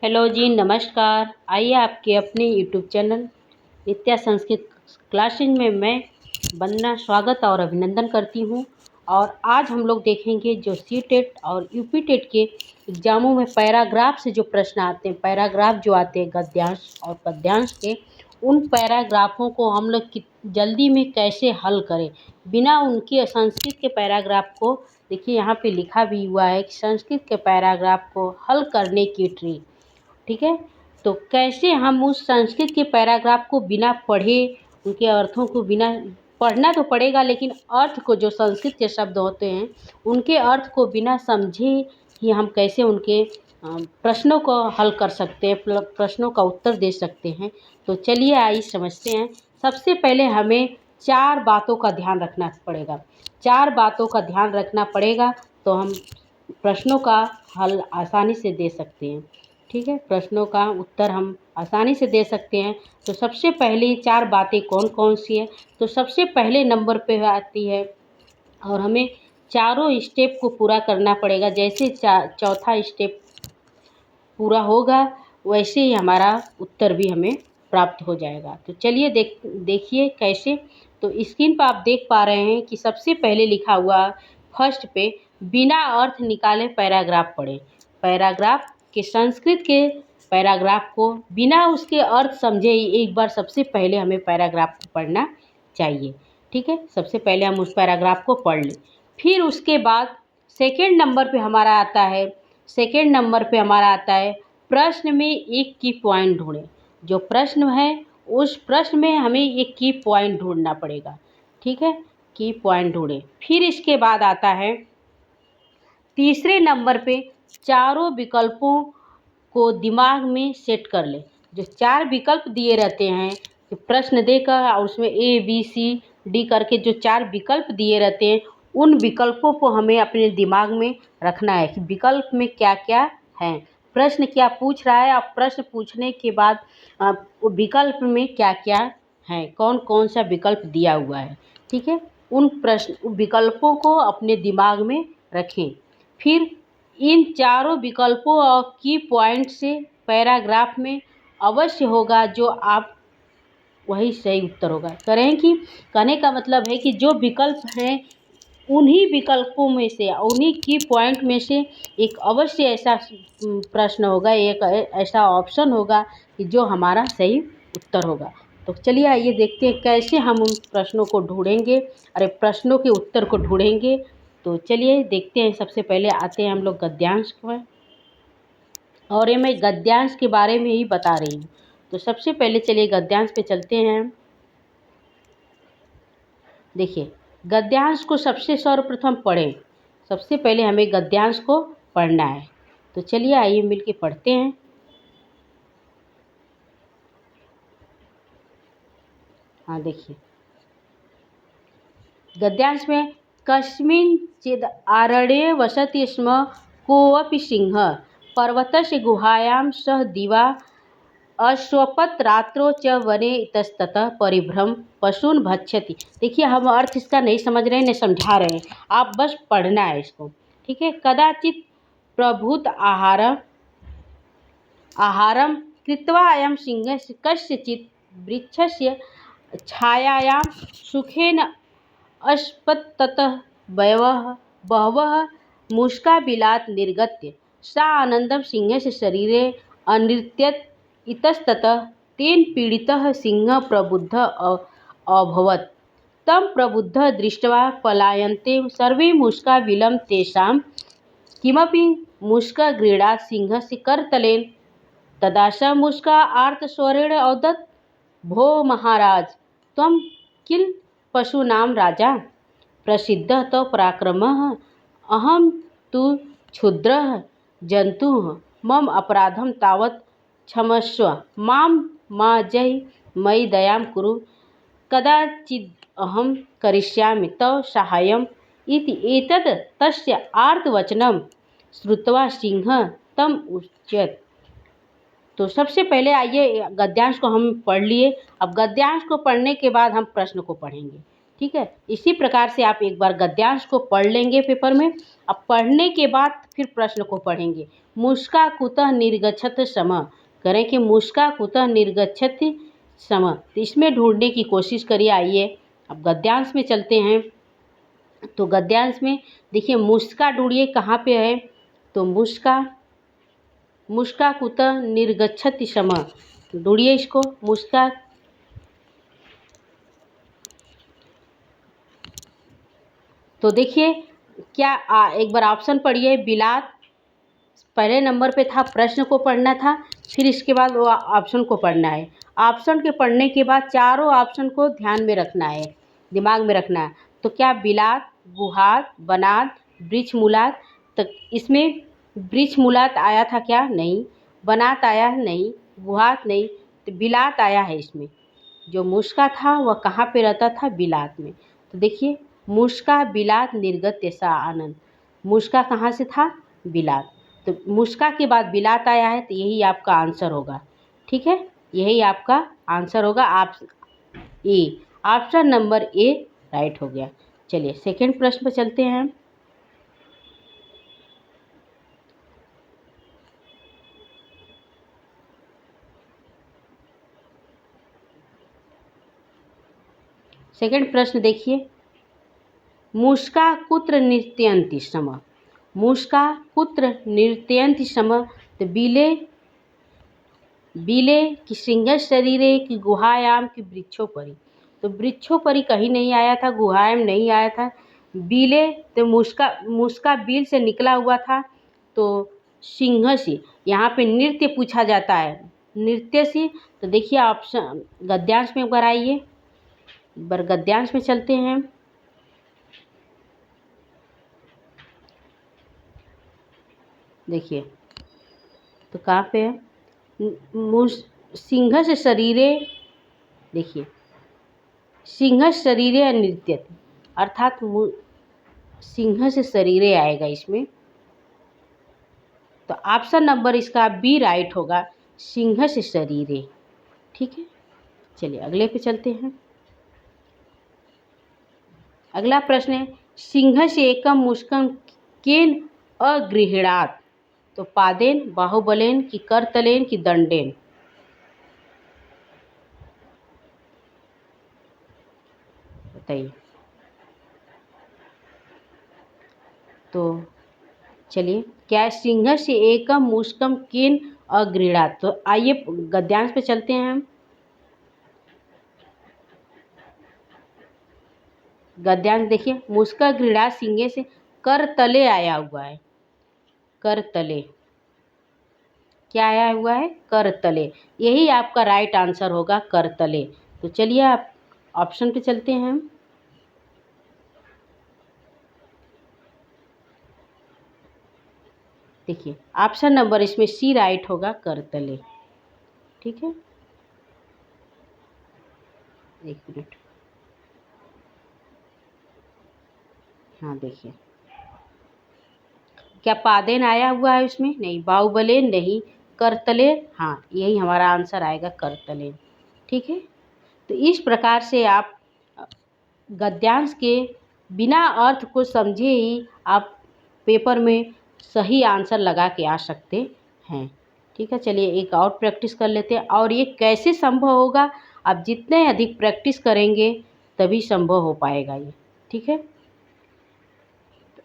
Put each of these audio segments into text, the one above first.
Hello जी, नमस्कार। आइए आपके अपने यूट्यूब चैनल नित्या संस्कृत क्लासेज में मैं वंदना स्वागत और अभिनंदन करती हूँ। और आज हम लोग देखेंगे जो सी टेट और यूपी टेट के एग्ज़ामों में पैराग्राफ से जो प्रश्न आते हैं, पैराग्राफ जो आते हैं गद्यांश और पद्यांश के, उन पैराग्राफों को हम लोग जल्दी में कैसे हल करें बिना उनके संस्कृत के पैराग्राफ को। देखिए यहाँ पे लिखा भी हुआ है कि संस्कृत के पैराग्राफ को हल करने की ट्रिक। ठीक है, तो कैसे हम उस संस्कृत के पैराग्राफ को बिना पढ़े, उनके अर्थों को बिना पढ़ना तो पड़ेगा, लेकिन अर्थ को, जो संस्कृत के शब्द होते हैं उनके अर्थ को बिना समझे ही हम कैसे उनके प्रश्नों को हल कर सकते हैं, प्रश्नों का उत्तर दे सकते हैं। तो चलिए आइए समझते हैं। सबसे पहले हमें 4 बातों का ध्यान रखना पड़ेगा। 4 बातों का ध्यान रखना पड़ेगा तो हम प्रश्नों का हल आसानी से दे सकते हैं। ठीक है, प्रश्नों का उत्तर हम आसानी से दे सकते हैं। तो सबसे पहले 4 बातें कौन कौन सी है? तो सबसे पहले नंबर पे आती है, और हमें चारों स्टेप को पूरा करना पड़ेगा। जैसे चौथा स्टेप पूरा होगा वैसे ही हमारा उत्तर भी हमें प्राप्त हो जाएगा। तो चलिए देखिए कैसे। तो स्क्रीन पर आप देख पा रहे हैं कि सबसे पहले लिखा हुआ फर्स्ट पे, बिना अर्थ निकाले पैराग्राफ पढ़ें। पैराग्राफ के संस्कृत के पैराग्राफ को बिना उसके अर्थ समझे ही एक बार सबसे पहले हमें पैराग्राफ को पढ़ना चाहिए। ठीक है, सबसे पहले हम उस पैराग्राफ को पढ़ लें। फिर उसके बाद सेकेंड नंबर पे हमारा आता है, प्रश्न में एक की पॉइंट ढूंढें। जो प्रश्न है उस प्रश्न में हमें एक की पॉइंट ढूंढना पड़ेगा। ठीक है, की पॉइंट ढूंढें। फिर इसके बाद आता है तीसरे नंबर पे, चारों विकल्पों को दिमाग में सेट कर लें। जो 4 विकल्प दिए रहते हैं कि प्रश्न देकर, और उसमें ए बी सी डी करके जो 4 विकल्प दिए रहते हैं, उन विकल्पों को हमें अपने दिमाग में रखना है कि विकल्प में क्या क्या है, प्रश्न क्या पूछ रहा है, और प्रश्न पूछने के बाद विकल्प में क्या क्या है, कौन कौन सा विकल्प दिया हुआ है। ठीक है, उन विकल्पों को अपने दिमाग में रखें। फिर इन चारों विकल्पों और की पॉइंट से पैराग्राफ में अवश्य होगा जो आप, वही सही उत्तर होगा। करें कि कहने का मतलब है कि जो विकल्प हैं उन्हीं विकल्पों में से, उन्हीं की पॉइंट में से एक अवश्य ऐसा प्रश्न होगा, एक ऐसा ऑप्शन होगा कि जो हमारा सही उत्तर होगा। तो चलिए आइए देखते हैं कैसे हम उन प्रश्नों को ढूंढेंगे, अरे प्रश्नों के उत्तर को ढूंढेंगे। तो चलिए देखते हैं। सबसे पहले आते हैं हम लोग गद्यांश पर, और ये मैं गद्यांश के बारे में ही बता रही हूँ। तो सबसे पहले चलिए गद्यांश पे चलते हैं। देखिए, गद्यांश को सबसे सर्वप्रथम पढ़ें। सबसे पहले हमें गद्यांश को पढ़ना है। तो चलिए आइए मिलके पढ़ते हैं। हाँ देखिए, गद्यांश में कस्मिन् चिद् आरण्ये वसति स्म कोऽपि सिंहः पर्वतस्य गुहायां सः दिवा अश्वपत् रात्रो च वने इतस्ततः परिभ्रम पशून् भक्षति। देखिए, हम अर्थ इसका नहीं समझ रहे हैं, नहीं समझा रहे हैं, आप बस पढ़ना है इसको। ठीक है, कदाचित् प्रभूत आहारम कृत्वा अयं सिंहः कस्यचित् वृक्षस्य छायायां सुखेन अश्पत्ततः बहवः मूषकाबिलात् निर्गत्य सा आनन्दं सिंहस्य शरीरे अनृत्यत। इतस्ततः तेन पीडितः सिंहः प्रबुद्धः अभवत्। तं प्रबुद्धः दृष्ट्वा पलायन्ते सर्वे मूषकाबिलं तेषां किमपि मूषकगृह्णात् सिंहस्य करतलेन। तदा स मूषकः आर्तस्वरेण औदत्, भो महाराज, त्वं किल पशूनां राजा, प्रसिद्धः तव पराक्रमः, अहं तु क्षुद्रः जन्तुः, मम अपराधं तावत् क्षमस्व, मां मा जहि, मयि दयां कुरु, कदाचिदहं करिष्यामि तव साहाय्यम् इति। एतत् तस्य आर्तवचनं श्रुत्वा सिंहः तम् उच्यत। तो सबसे पहले आइए गद्यांश को हम पढ़ लिए। अब गद्यांश को पढ़ने के बाद हम प्रश्न को पढ़ेंगे। ठीक है। इसी प्रकार से आप एक बार गद्यांश को पढ़ लेंगे पेपर में। अब पढ़ने के बाद फिर प्रश्न को पढ़ेंगे। मुष्का कुतः निर्गच्छत सम, करें कि मुष्का कुतः निर्गच्छत सम, तो इसमें ढूंढने की कोशिश करिए। आइए अब गद्यांश में चलते हैं। तो गद्यांश में देखिए मुष्का ढूंढिए कहाँ पे है, तो मुष्का कुतः निर्गच्छति सम, ढूंढिए इसको। मुष्का, तो देखिए क्या एक बार ऑप्शन पढ़िए। बिलात पहले नंबर पे था, प्रश्न को पढ़ना था, फिर इसके बाद वो ऑप्शन को पढ़ना है। ऑप्शन के पढ़ने के बाद चारों ऑप्शन को ध्यान में रखना है, दिमाग में रखना है। तो क्या बिलात, गुहात, बनात, वृक्ष मूलात, तो इसमें वृक्ष मूलात आया था क्या? नहीं। बनात आया नहीं, गुहात नहीं, तो बिलात आया है इसमें। जो मुष्का था वह कहाँ पे रहता था? बिलात में। तो देखिए मुष्का बिलात निर्गत्य सा आनंद, मुष्का कहाँ से था? बिलात। तो मुष्का के बाद बिलात आया है, तो यही आपका आंसर होगा। ठीक है, यही आपका आंसर होगा। आप ए, ऑप्शन नंबर ए राइट हो गया। चलिए सेकंड प्रश्न पर चलते हैं। सेकंड प्रश्न देखिए, मुष्का कुत्र नृत्यन्ति सम, मुष्का कुत्र नृत्यन्ति सम, तो बिले कि सिंह शरीरे की गुहायाम की वृक्षोपरि, तो वृक्षोपरि कहीं नहीं आया था, गुहायाम नहीं आया था। बिले तो मुस्का बिल से निकला हुआ था, तो सिंह से यहाँ पे नृत्य पूछा जाता है, नृत्य से। तो देखिए ऑप्शन गद्यांश में एक बार आइए, एक बार गद्यांश में चलते हैं। देखिए तो कहाँ पे है? सिंह से शरीरे, देखिए सिंह शरीरे नृत्य, अर्थात सिंह से शरीरे आएगा इसमें। तो ऑप्शन नंबर इसका बी राइट होगा, सिंह से शरीरे। ठीक है, चलिए अगले पे चलते हैं। अगला प्रश्न है, सिंह से एकम मुष्कम केन अगृहणात्, तो पादेन, बाहुबलेन की करतलेन की दंडेन, बताइए। तो चलिए, क्या सिंह से एकम मुष्कम केन अगृहणात्, तो आइए गद्यांश पे चलते हैं हम। गद्यांश देखिए, मुष्का गृहणात् सिंह से कर तले आया हुआ है, कर तले क्या आया हुआ है? कर तले, यही आपका राइट आंसर होगा, कर तले। तो चलिए आप ऑप्शन पे चलते हैं हम। देखिए ऑप्शन नंबर इसमें सी राइट होगा, कर तले। ठीक है, एक मिनट, हाँ देखिए, क्या पादेन आया हुआ है उसमें? नहीं। बाहुबलेन नहीं। करतलेन, हाँ यही हमारा आंसर आएगा, करतलेन। ठीक है, तो इस प्रकार से आप गद्यांश के बिना अर्थ को समझे ही आप पेपर में सही आंसर लगा के आ सकते हैं। ठीक है, चलिए एक और प्रैक्टिस कर लेते हैं। और ये कैसे संभव होगा? आप जितने अधिक प्रैक्टिस करेंगे तभी संभव हो पाएगा ये। ठीक है,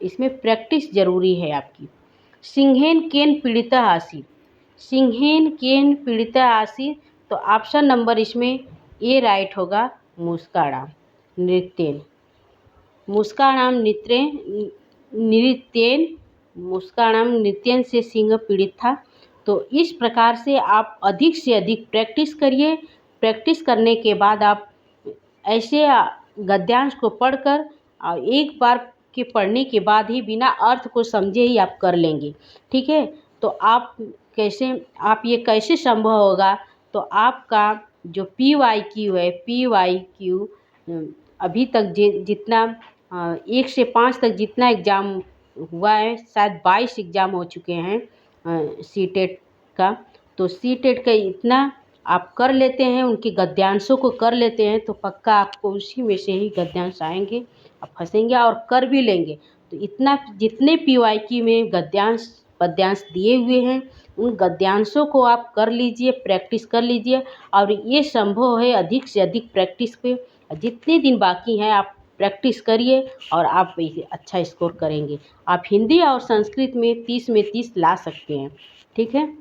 इसमें प्रैक्टिस ज़रूरी है आपकी। सिंहेन केन पीड़िता आसीत्, सिंहेन केन पीड़िता आसीत्, तो ऑप्शन नंबर इसमें ए राइट होगा, मुस्काणाम नृत्येन, मुस्काणाम नृत्येन, मुस्काणाम नृत्येन से सिंह पीड़ित था। तो इस प्रकार से आप अधिक से अधिक प्रैक्टिस करिए। प्रैक्टिस करने के बाद आप ऐसे गद्यांश को पढ़कर एक बार के पढ़ने के बाद ही बिना अर्थ को समझे ही आप कर लेंगे। ठीक है, तो आप ये कैसे संभव होगा? तो आपका जो PYQ है, PYQ अभी तक जितना 1 से 5 तक जितना एग्ज़ाम हुआ है, शायद 22 एग्ज़ाम हो चुके हैं सीटेट का। तो सीटेट का इतना आप कर लेते हैं, उनके गद्यांशों को कर लेते हैं, तो पक्का आपको उसी में से ही गद्यांश आएंगे, आप फंसेंगे और कर भी लेंगे। तो इतना जितने PYQ में गद्यांश पद्यांश दिए हुए हैं, उन गद्यांशों को आप कर लीजिए, प्रैक्टिस कर लीजिए। और ये संभव है अधिक से अधिक प्रैक्टिस पे, जितने दिन बाकी हैं आप प्रैक्टिस करिए और आप अच्छा स्कोर करेंगे। आप हिंदी और संस्कृत में 30 में 30 ला सकते हैं। ठीक है,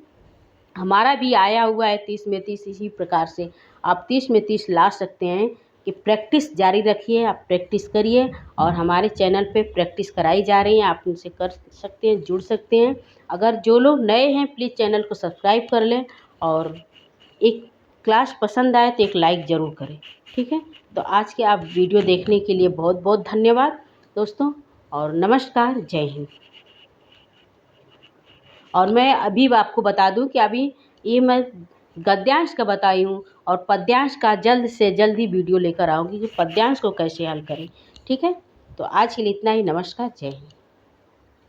हमारा भी आया हुआ है 30 में 30। इसी प्रकार से आप 30 में 30 ला सकते हैं। कि प्रैक्टिस जारी रखिए, आप प्रैक्टिस करिए। और हमारे चैनल पे प्रैक्टिस कराई जा रही है, आप उनसे कर सकते हैं, जुड़ सकते हैं। अगर जो लोग नए हैं प्लीज़ चैनल को सब्सक्राइब कर लें, और एक क्लास पसंद आए तो एक लाइक ज़रूर करें। ठीक है, तो आज के आप वीडियो देखने के लिए बहुत बहुत धन्यवाद दोस्तों, और नमस्कार, जय हिंद। और मैं अभी आपको बता दूं कि अभी ये मैं गद्यांश का बताई हूँ, और पद्यांश का जल्द से जल्द ही वीडियो लेकर आऊँगी कि पद्यांश को कैसे हल करें। ठीक है, तो आज के लिए इतना ही। नमस्कार, जय हिंद।